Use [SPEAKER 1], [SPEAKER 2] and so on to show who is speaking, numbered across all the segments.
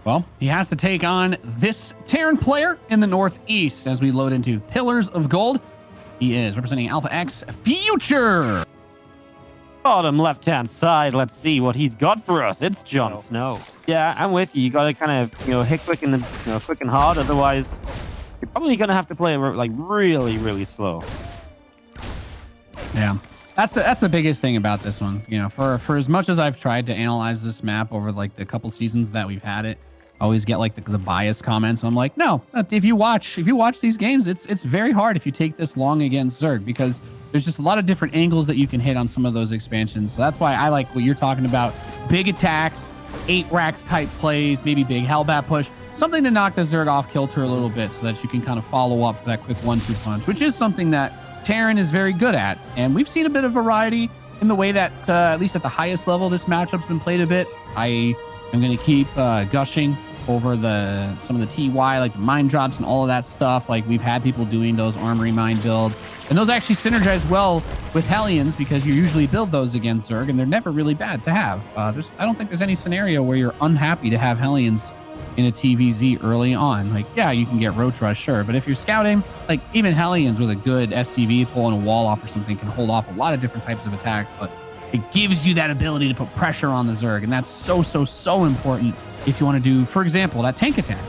[SPEAKER 1] Well, he has to take on this Terran player in the Northeast as we load into Pillars of Gold. He is representing Alpha X Future.
[SPEAKER 2] Bottom left-hand side, let's see what he's got for us. It's JhoneSnow. Yeah, I'm with you. You got to kind of, hit quick and quick and hard. Otherwise, you're probably gonna have to play like really, really slow.
[SPEAKER 1] Yeah, that's the biggest thing about this one. For as much as I've tried to analyze this map over like the couple seasons that we've had it, I always get like the bias comments. I'm like, no, if you watch these games, it's very hard if you take this long against Zerg, because there's just a lot of different angles that you can hit on some of those expansions. So that's why I like what you're talking about. Big attacks, 8 racks type plays, maybe big Hellbat push, something to knock the Zerg off kilter a little bit so that you can kind of follow up for that quick 1-2 punch, which is something that Terran is very good at. And we've seen a bit of variety in the way that, at least at the highest level, this matchup's been played a bit. I am going to keep gushing over some of the TY, like the mine drops and all of that stuff. Like, we've had people doing those armory mine builds, and those actually synergize well with Hellions because you usually build those against Zerg, and they're never really bad to have. I don't think there's any scenario where you're unhappy to have Hellions in a TvZ early on. Like, yeah, you can get Roach Rush, sure, but if you're scouting, like, even Hellions with a good SCV pulling a wall off or something can hold off a lot of different types of attacks, but it gives you that ability to put pressure on the Zerg, and that's so important if you want to do, for example, that tank attack.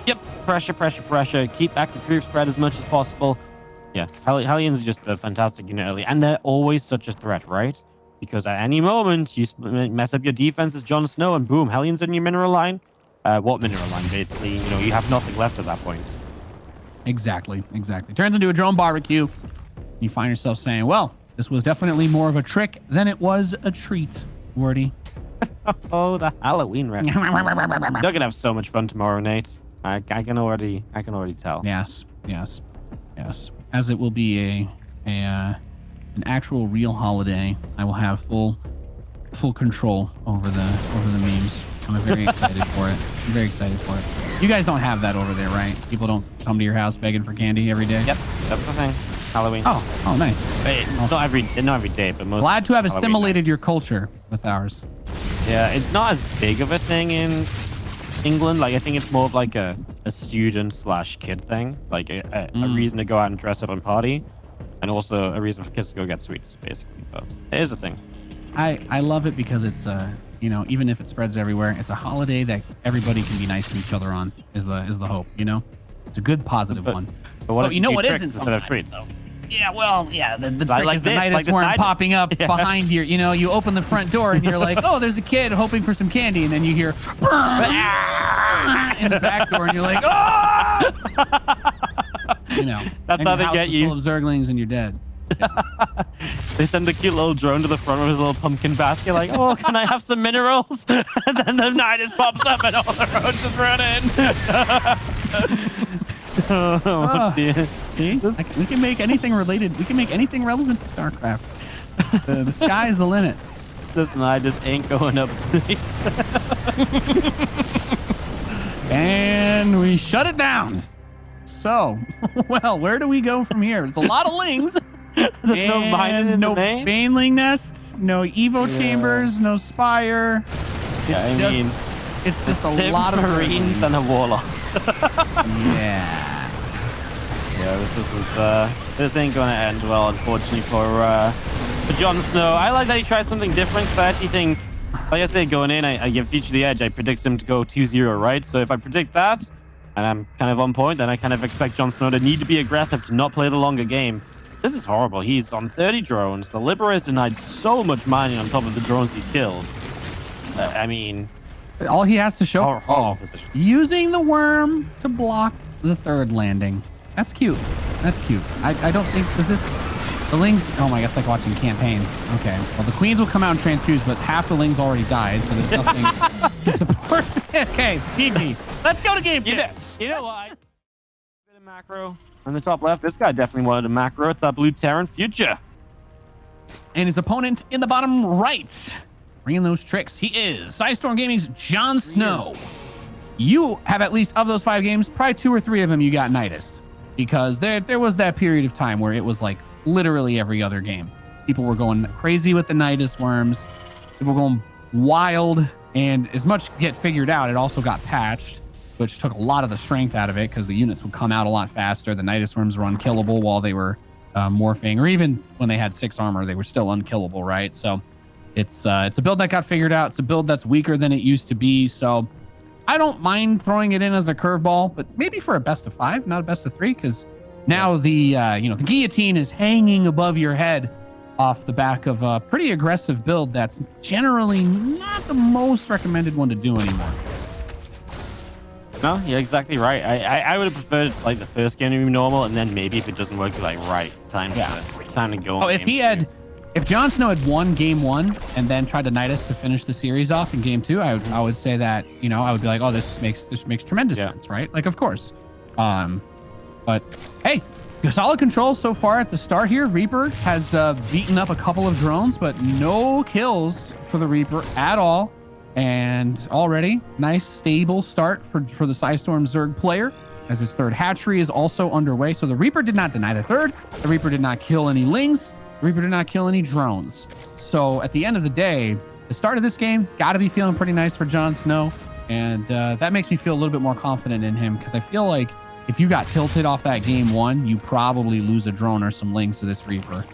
[SPEAKER 2] Yep, pressure. Keep back the creep spread as much as possible. Yeah, Hellions is just a fantastic unit early, and they're always such a threat, right? Because at any moment, you mess up your defense as JhoneSnow, and boom, Hellions in your mineral line. What mineral line, basically? You have nothing left at that point.
[SPEAKER 1] Exactly. Turns into a drone barbecue. You find yourself saying, well, this was definitely more of a trick than it was a treat, Wardy.
[SPEAKER 2] Oh, the Halloween rep. You're gonna have so much fun tomorrow, Nate. I can already tell.
[SPEAKER 1] Yes. As it will be an actual real holiday, I will have full control over the memes. I'm very excited for it. You guys don't have that over there, right? People don't come to your house begging for candy every day?
[SPEAKER 2] Yep, that's the thing. Halloween.
[SPEAKER 1] Oh, nice.
[SPEAKER 2] Not every day, but most.
[SPEAKER 1] Glad to have assimilated your culture with ours.
[SPEAKER 2] Yeah, it's not as big of a thing in England. Like, I think it's more of like a student/kid thing, like a reason to go out and dress up and party, and also a reason for kids to go get sweets, basically. But it is a thing.
[SPEAKER 1] I love it because it's even if it spreads everywhere, it's a holiday that everybody can be nice to each other on. Is the hope? It's a good positive one.
[SPEAKER 2] But what
[SPEAKER 1] what isn't sometimes though? Yeah, well, yeah, the trick is the Nidus worm popping up behind your, you open the front door and you're like, oh, there's a kid hoping for some candy, and then you hear in the back door and you're like, oh!
[SPEAKER 2] That's how they get you.
[SPEAKER 1] Full of Zerglings and you're dead.
[SPEAKER 2] They send the cute little drone to the front of his little pumpkin basket, like, oh, can I have some minerals? And then the Nidus pops up and all the roaches run in.
[SPEAKER 1] See, we can make anything related. We can make anything relevant to Starcraft. The sky is the limit.
[SPEAKER 2] This Nidus ain't going up.
[SPEAKER 1] And we shut it down. So, well, where do we go from here? There's a lot of lings.
[SPEAKER 2] There's no mine in
[SPEAKER 1] no
[SPEAKER 2] the name.
[SPEAKER 1] Baneling nests, no Evo chambers, no Spire. It's just a lot of
[SPEAKER 2] Marines and a Warlock.
[SPEAKER 1] Yeah,
[SPEAKER 2] this ain't gonna end well, unfortunately, for JhoneSnow. I like that he tried something different, because I actually think, like I said, going in, I give Future the edge. I predict him to go 2-0, right? So if I predict that, and I'm kind of on point, then I kind of expect JhoneSnow to need to be aggressive, to not play the longer game. This is horrible. He's on 30 drones. The Liberator's denied so much mining on top of the drones he's killed.
[SPEAKER 1] All he has to show,
[SPEAKER 2] position.
[SPEAKER 1] Using the worm to block the third landing. That's cute. I don't think, the Lings, oh my God, it's like watching campaign. Okay, well, the Queens will come out and transfuse, but half the Lings already died, so there's nothing to support. Okay, GG. Let's go to game 2.
[SPEAKER 2] You know what? Bit of macro on the top left. This guy definitely wanted a macro. It's our blue Terran Future.
[SPEAKER 1] And his opponent in the bottom right. Bringing those tricks. He is Sidestorm Gaming's JhoneSnow. You have, at least of those 5 games, probably 2 or 3 of them you got Nidus. Because there was that period of time where it was like literally every other game. People were going crazy with the Nidus worms. People were going wild And as much get figured out, it also got patched, which took a lot of the strength out of it because the units would come out a lot faster. The Nidus Worms were unkillable while they were morphing, or even when they had 6 armor, they were still unkillable, right? So it's a build that got figured out. It's a build that's weaker than it used to be. So I don't mind throwing it in as a curveball, but maybe for a best of 5, not a best of 3, because now the the guillotine is hanging above your head off the back of a pretty aggressive build that's generally not the most recommended one to do anymore.
[SPEAKER 2] No, you're exactly right. I would have preferred like the first game to be normal, and then maybe if it doesn't work, you're like, right, time to go.
[SPEAKER 1] Oh, if JhoneSnow had won game 1 and then tried to Nidus to finish the series off in game 2, I would say that, I would be like, oh, this makes tremendous sense, right? Like, of course. But hey, solid control so far at the start here. Reaper has beaten up a couple of drones, but no kills for the Reaper at all. And already nice stable start for the Psystorm Zerg player, as his 3rd hatchery is also underway. So the Reaper did not deny the 3rd. The Reaper did not kill any Lings. The Reaper did not kill any drones. So at the end of the day, the start of this game got to be feeling pretty nice for JhoneSnow. And that makes me feel a little bit more confident in him, because I feel like if you got tilted off that game 1, you probably lose a drone or some Lings to this Reaper.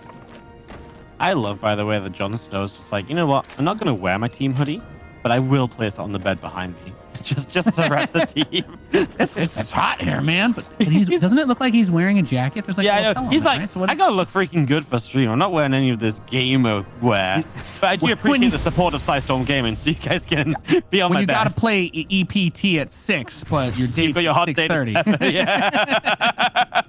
[SPEAKER 2] I love, by the way, that JhoneSnow's just like, you know what? I'm not going to wear my team hoodie, but I will place it on the bed behind me, just to rep the team.
[SPEAKER 1] It's hot here, man. But doesn't it look like he's wearing a jacket? There's like
[SPEAKER 2] I know. He's like, right? So I gotta look freaking good for stream. I'm not wearing any of this gamer wear, but I do appreciate the support of Psystorm Gaming, so you guys can be on my bed. When
[SPEAKER 1] you gotta play EPT at 6, but your date
[SPEAKER 2] got your hot date at 7. Yeah.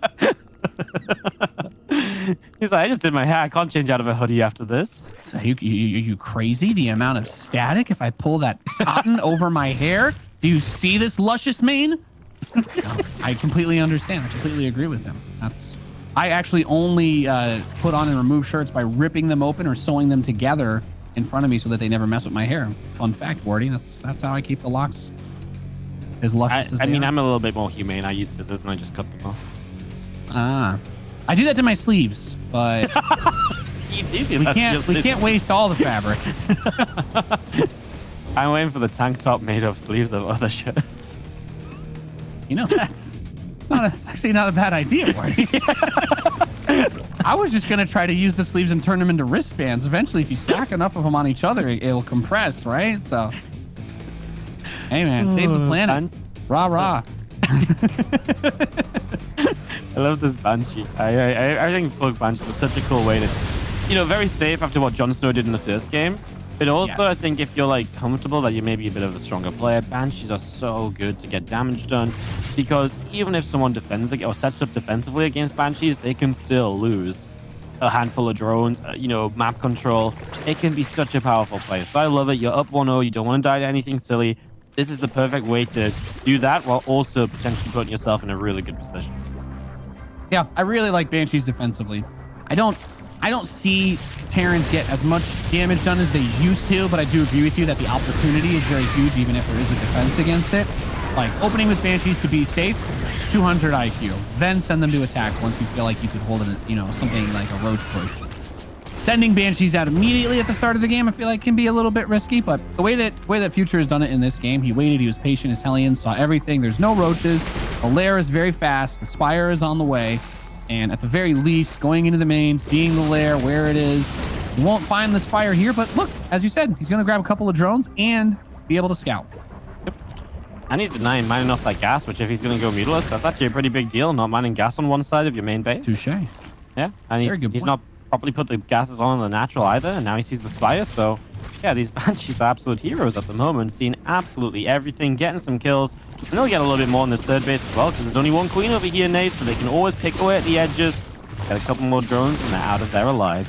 [SPEAKER 2] He's like, I just did my hair. I can't change out of a hoodie after this.
[SPEAKER 1] So you crazy? The amount of static if I pull that cotton over my hair? Do you see this luscious mane? No, I completely understand. I completely agree with him. I actually only put on and remove shirts by ripping them open or sewing them together in front of me so that they never mess with my hair. Fun fact, Wardy. That's how I keep the locks as luscious as they are.
[SPEAKER 2] I'm a little bit more humane. I use scissors and I just cut them off.
[SPEAKER 1] I do that to my sleeves, but
[SPEAKER 2] you do
[SPEAKER 1] we can't waste all the fabric.
[SPEAKER 2] I'm waiting for the tank top made of sleeves of other shirts.
[SPEAKER 1] That's actually not a bad idea, Marty. I was just gonna try to use the sleeves and turn them into wristbands. Eventually, if you stack enough of them on each other, it'll compress, right? So, hey man, save the planet. Rah rah.
[SPEAKER 2] I love this Banshee. I think Plug Banshee is such a cool way to, very safe after what JhoneSnow did in the first game. But also, I think if you're like comfortable that you may be a bit of a stronger player, Banshees are so good to get damage done, because even if someone defends or sets up defensively against Banshees, they can still lose a handful of drones, map control. It can be such a powerful play. So I love it. You're up 1-0. You don't want to die to anything silly. This is the perfect way to do that while also potentially putting yourself in a really good position.
[SPEAKER 1] Yeah, I really like Banshees defensively. I don't see Terrans get as much damage done as they used to, but I do agree with you that the opportunity is very huge, even if there is a defense against it. Like, opening with Banshees to be safe, 200 IQ. Then send them to attack once you feel like you could hold it, something like a roach push. Sending Banshees out immediately at the start of the game, I feel like can be a little bit risky, but the way that Future has done it in this game, he waited, he was patient, his Hellions saw everything. There's no roaches. The lair is very fast. The Spire is on the way. And at the very least, going into the main, seeing the lair, where it is, you won't find the Spire here, but look, as you said, he's going to grab a couple of drones and be able to scout.
[SPEAKER 2] Yep. And he's denying mining off that gas, which if he's going to go Mutalisk, that's actually a pretty big deal, not mining gas on one side of your main base.
[SPEAKER 1] Touche.
[SPEAKER 2] Yeah, and he's not properly put the gases on the natural either, and now he sees the Spire, so yeah, these Banshees are absolute heroes at the moment, seeing absolutely everything, getting some kills, and they'll get a little bit more in this third base as well, because there's only one queen over here, Nate, so they can always pick away at the edges, get a couple more drones, and they're out of there alive.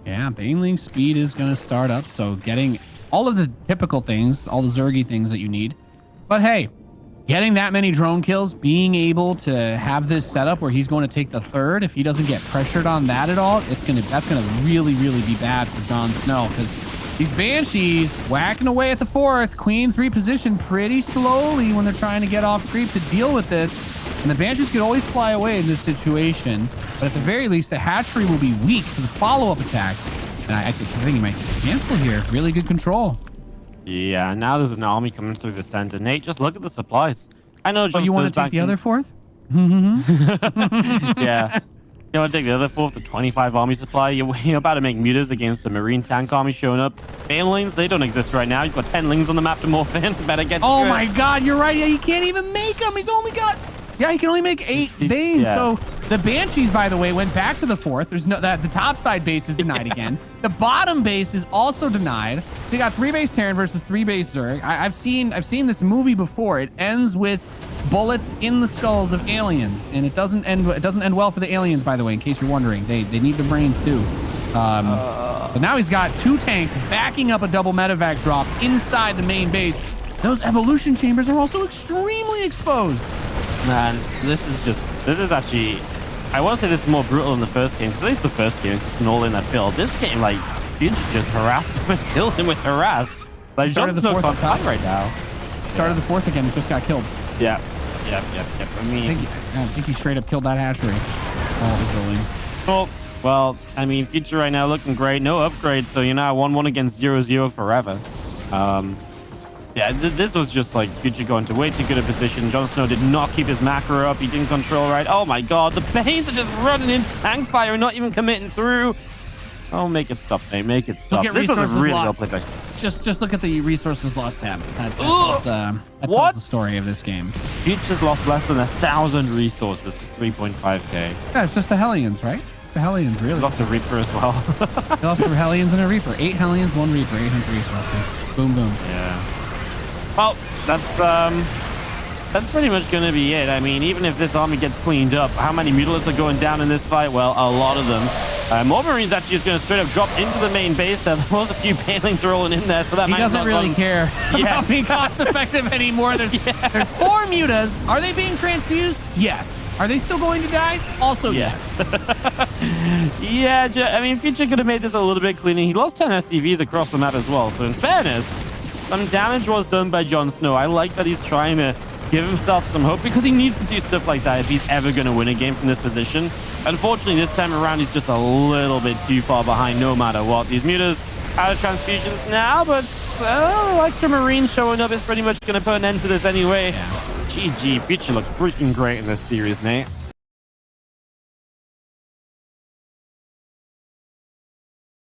[SPEAKER 1] Yeah, Baneling speed is going to start up, so getting all of the typical things, all the Zergy things that you need. But hey, getting that many drone kills, being able to have this setup where he's going to take the third, if he doesn't get pressured on that at all, that's gonna really, really be bad for JhoneSnow, because these Banshees whacking away at the fourth. Queens reposition pretty slowly when they're trying to get off creep to deal with this. And the Banshees could always fly away in this situation, but at the very least, the hatchery will be weak for the follow-up attack. And I think he might cancel here. Really good control.
[SPEAKER 2] Yeah, now there's an army coming through the center. Nate, just look at the supplies. I know.
[SPEAKER 1] Oh, you want to take the other fourth?
[SPEAKER 2] Yeah. You want to take the other fourth, the 25 army supply? You're about to make mutas against the marine tank army showing up. Banelings, they don't exist right now. You've got 10 lings on the map to morph in. Better get
[SPEAKER 1] Oh my god, you're right. Yeah, he can't even make them. He's only got... Yeah, he can only make 8 Banes.
[SPEAKER 2] Yeah.
[SPEAKER 1] So the Banshees, by the way, went back to the fourth. There's no... the top side base is denied again. The bottom base is also denied. So you got 3 base Terran versus 3 base Zerg. I've seen this movie before. It ends with bullets in the skulls of aliens, and it doesn't end well for the aliens, by the way, in case you're wondering. They need the brains too. So now he's got 2 tanks backing up a double medevac drop inside the main base. Those evolution chambers are also extremely exposed.
[SPEAKER 2] Man, this is actually, I want to say this is more brutal than the first game, because at least the first game is just an all-in that build. This game, like, Future just harassed him and killed him with harass. Like, JhoneSnow can't fight right now.
[SPEAKER 1] Started the fourth again, just got killed.
[SPEAKER 2] Yeah. Yep. I mean,
[SPEAKER 1] I think he straight up killed that hatchery while it was building.
[SPEAKER 2] Well, I mean, Future right now looking great. No upgrades, so you're now 1-1 against 0-0 forever. Yeah, this was just like Future going to way too good a position. JhoneSnow did not keep his macro up. He didn't control right. Oh my god, the Banes are just running into tank fire and not even committing through. Oh, make it stop, mate. Make it stop. This was a really well played deck.
[SPEAKER 1] Just look at the resources lost tab. That tells the story of this game.
[SPEAKER 2] Future's lost less than 1,000 resources to 3.5k.
[SPEAKER 1] Yeah, it's just the Hellions, right? It's the Hellions, really.
[SPEAKER 2] He lost a Reaper as well.
[SPEAKER 1] He lost 3 Hellions and a Reaper. 8 Hellions, 1 Reaper, 800 resources. Boom, boom.
[SPEAKER 2] Yeah. Well, that's pretty much going to be it. I mean, even if this army gets cleaned up, how many Mutalisks are going down in this fight? Well, a lot of them. More Marines actually is going to straight up drop into the main base. There was a few Banelings rolling in there, so that
[SPEAKER 1] he doesn't really care about being cost effective anymore. There's 4 mutas. Are they being transfused? Yes. Are they still going to die? Also yes.
[SPEAKER 2] Yeah, I mean, Future could have made this a little bit cleaner. He lost 10 SCVs across the map as well, so in fairness, some damage was done by JhoneSnow. I like that he's trying to give himself some hope, because he needs to do stuff like that if he's ever going to win a game from this position. Unfortunately, this time around, he's just a little bit too far behind no matter what. These mutas out of transfusions now, but extra Marine showing up is pretty much going to put an end to this anyway. Yeah. GG, Future looked freaking great in this series, Nate.